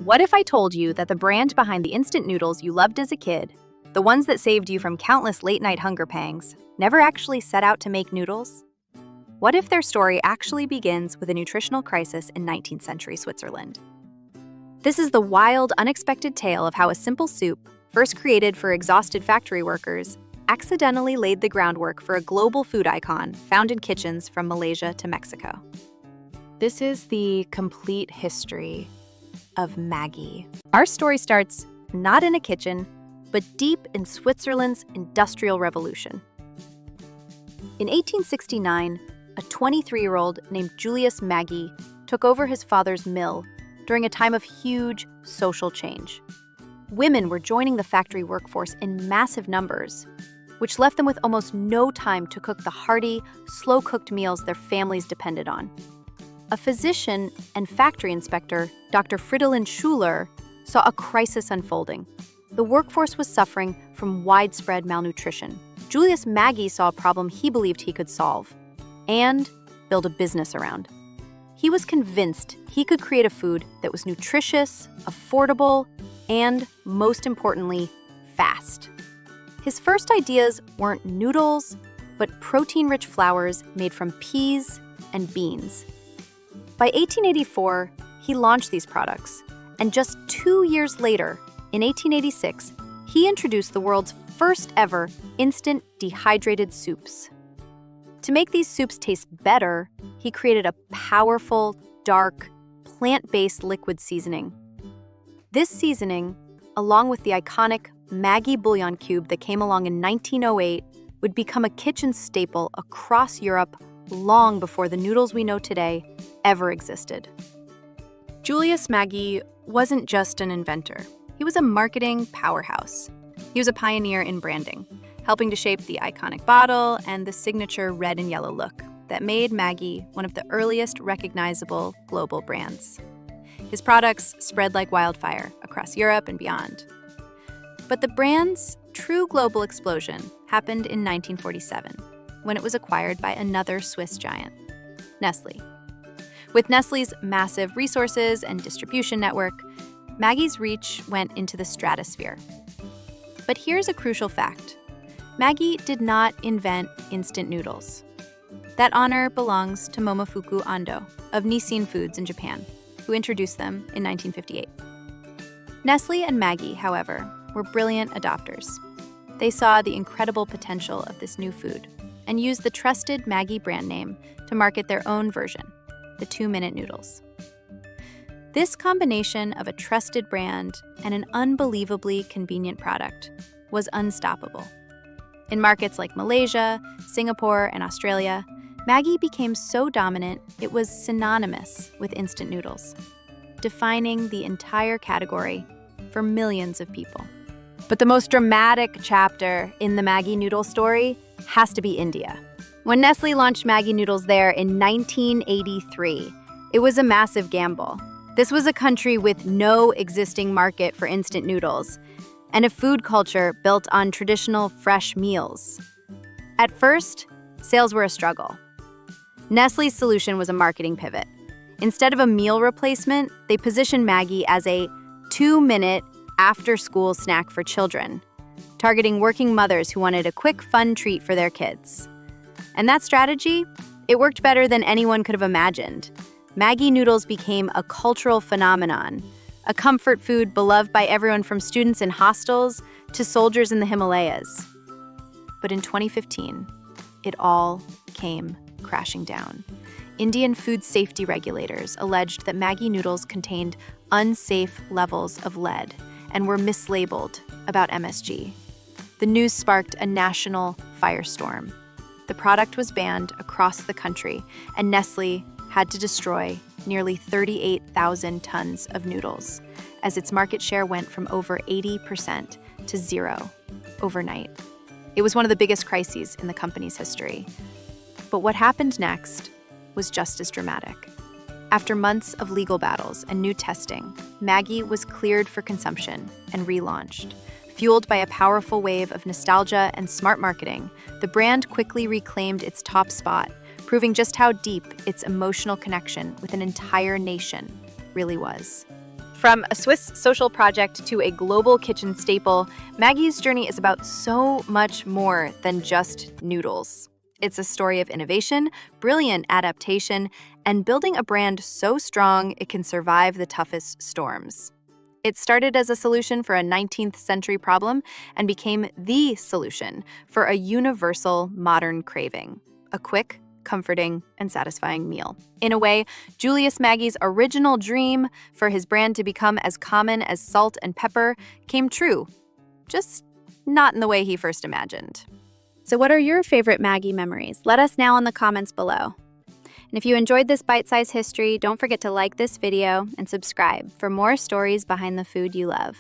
What if I told you that the brand behind the instant noodles you loved as a kid, the ones that saved you from countless late-night hunger pangs, never actually set out to make noodles? What if their story actually begins with a nutritional crisis in 19th century Switzerland? This is the wild, unexpected tale of how a simple soup, first created for exhausted factory workers, accidentally laid the groundwork for a global food icon found in kitchens from Malaysia to Mexico. This is the complete history of Maggi. Our story starts not in a kitchen, but deep in Switzerland's Industrial Revolution. In 1869, a 23-year-old named Julius Maggi took over his father's mill during a time of huge social change. Women were joining the factory workforce in massive numbers, which left them with almost no time to cook the hearty, slow-cooked meals their families depended on. A physician and factory inspector, Dr. Fridolin Schuler, saw a crisis unfolding. The workforce was suffering from widespread malnutrition. Julius Maggi saw a problem he believed he could solve and build a business around. He was convinced he could create a food that was nutritious, affordable, and, most importantly, fast. His first ideas weren't noodles, but protein-rich flours made from peas and beans. By 1884, he launched these products, and just 2 years later, in 1886, he introduced the world's first ever instant dehydrated soups. To make these soups taste better, he created a powerful, dark, plant-based liquid seasoning. This seasoning, along with the iconic Maggi bouillon cube that came along in 1908, would become a kitchen staple across Europe long before the noodles we know today ever existed. Julius Maggi wasn't just an inventor. He was a marketing powerhouse. He was a pioneer in branding, helping to shape the iconic bottle and the signature red and yellow look that made Maggi one of the earliest recognizable global brands. His products spread like wildfire across Europe and beyond. But the brand's true global explosion happened in 1947, when it was acquired by another Swiss giant, Nestle. With Nestle's massive resources and distribution network, Maggi's reach went into the stratosphere. But here's a crucial fact. Maggi did not invent instant noodles. That honor belongs to Momofuku Ando of Nissin Foods in Japan, who introduced them in 1958. Nestle and Maggi, however, were brilliant adopters. They saw the incredible potential of this new food and used the trusted Maggi brand name to market their own version, the 2-minute noodles. This combination of a trusted brand and an unbelievably convenient product was unstoppable. In markets like Malaysia, Singapore, and Australia, Maggi became so dominant it was synonymous with instant noodles, defining the entire category for millions of people. But the most dramatic chapter in the Maggi noodle story has to be India. When Nestle launched Maggi noodles there in 1983, it was a massive gamble. This was a country with no existing market for instant noodles and a food culture built on traditional fresh meals. At first, sales were a struggle. Nestle's solution was a marketing pivot. Instead of a meal replacement, they positioned Maggi as a 2-minute after-school snack for children, targeting working mothers who wanted a quick, fun treat for their kids. And that strategy, it worked better than anyone could have imagined. Maggi noodles became a cultural phenomenon, a comfort food beloved by everyone from students in hostels to soldiers in the Himalayas. But in 2015, it all came crashing down. Indian food safety regulators alleged that Maggi noodles contained unsafe levels of lead and were mislabeled about MSG. The news sparked a national firestorm. The product was banned across the country, and Nestle had to destroy nearly 38,000 tons of noodles, as its market share went from over 80% to zero overnight. It was one of the biggest crises in the company's history. But what happened next was just as dramatic. After months of legal battles and new testing, Maggi was cleared for consumption and relaunched. Fueled by a powerful wave of nostalgia and smart marketing, the brand quickly reclaimed its top spot, proving just how deep its emotional connection with an entire nation really was. From a Swiss social project to a global kitchen staple, Maggi's journey is about so much more than just noodles. It's a story of innovation, brilliant adaptation, and building a brand so strong it can survive the toughest storms. It started as a solution for a 19th century problem and became the solution for a universal modern craving: a quick, comforting, and satisfying meal. In a way, Julius Maggi's original dream for his brand to become as common as salt and pepper came true, just not in the way he first imagined. So what are your favorite Maggi memories? Let us know in the comments below. And if you enjoyed this bite-sized history, don't forget to like this video and subscribe for more stories behind the food you love.